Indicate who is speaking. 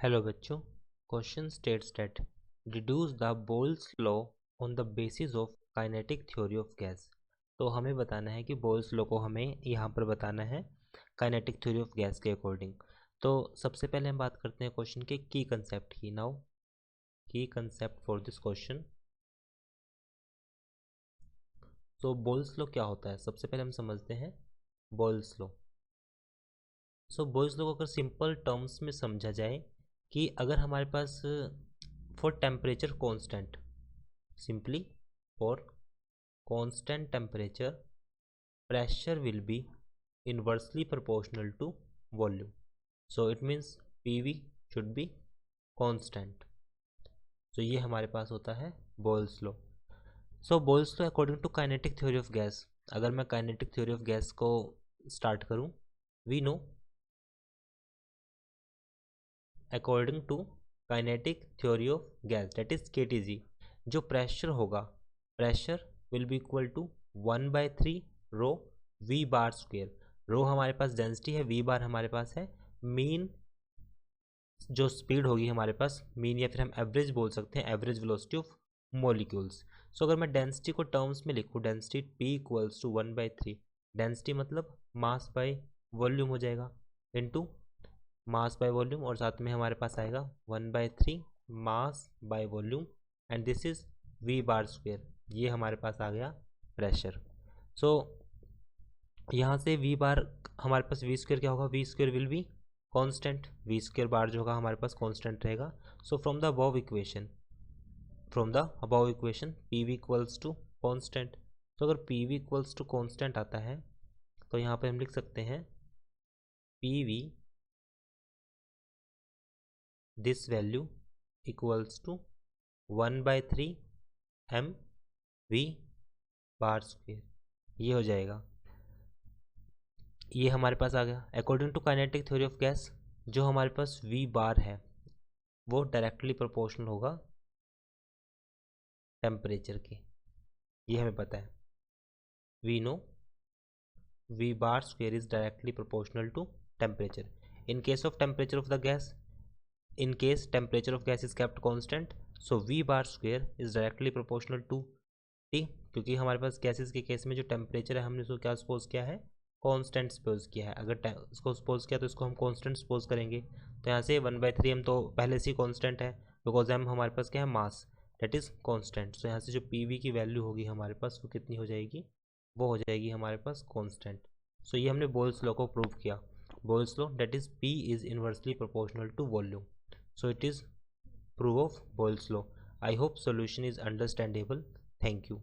Speaker 1: Hello बच्चों, question states that deduce the Boyle's law on the basis of kinetic theory of gas. तो हमें बताना है कि बोल्स लॉ को हमें यहाँ पर बताना है काइनेटिक थ्योरी ऑफ गैस के अकॉर्डिंग। तो सबसे पहले हम बात करते हैं क्वेश्चन के की कंसेप्ट की। नाउ की कंसेप्ट फॉर दिस क्वेश्चन। तो बोल्स लॉ क्या होता है, सबसे पहले हम समझते हैं balls law. So Boyle's law को अगर सिंपल टर्म्स में समझा जाए कि अगर हमारे पास for temperature constant, simply for constant temperature pressure will be inversely proportional to volume, so it means PV should be constant। तो ये हमारे पास होता है Boyle's law. So Boyle's law according to kinetic theory of gas. अगर मैं kinetic theory of gas को start करूं, we know according to kinetic theory of gas that is KTG, जो प्रेशर होगा, pressure will be equal to 1/3 rho v bar square. Rho हमारे पास density है, we बार हमारे पास है मीन जो स्पीड होगी हमारे पास, मीन या फिर हम एवरेज बोल सकते हैं, average velocity of molecules. So अगर मैं डेंसिटी को टर्म्स में लिखूँ, density P equals to 1/3, density मतलब मास बाय वॉल्यूम हो जाएगा, इनटू मास बाय वॉल्यूम, और साथ में हमारे पास आएगा 1/3 mass by volume, and this is v bar square. ये हमारे पास आ गया प्रेशर। सो यहाँ से वी बार हमारे पास वी स्क्वेयर क्या होगा, v square will be constant, v square bar जो होगा हमारे पास कांस्टेंट रहेगा। So from the above equation, P V equals to constant. तो अगर P V equals to constant आता है तो यहाँ पे हम लिख सकते हैं P V this value equals to 1/3 m v bar square, ये हो जाएगा। ये हमारे पास आ गया according to kinetic theory of gas. जो हमारे पास वी बार है वो डायरेक्टली प्रोपोर्शनल होगा टेम्परेचर के, ये हमें पता है। We know v bar square is directly proportional to temperature. In case of temperature of the gas, in case temperature of gas is kept constant, so V bar square is directly proportional to T, क्योंकि हमारे पास gases के case में जो temperature है हमने उसको क्या suppose किया है, कांस्टेंट सपोज किया है। अगर इसको सपोज किया तो इसको हम कांस्टेंट सपोज करेंगे, तो यहाँ से 1/3 m तो पहले से ही कांस्टेंट है, बिकॉज m हमारे पास क्या है, मास, दैट इज कांस्टेंट। तो यहाँ से जो PV की वैल्यू होगी हमारे पास वो कितनी हो जाएगी, वो हो जाएगी हमारे पास कांस्टेंट। सो ये हमने बोल्स लॉ को प्रूव किया, Boyle's law that is P is inversely proportional to volume. So it is proof of Boyle's law. I hope solution is understandable. Thank you.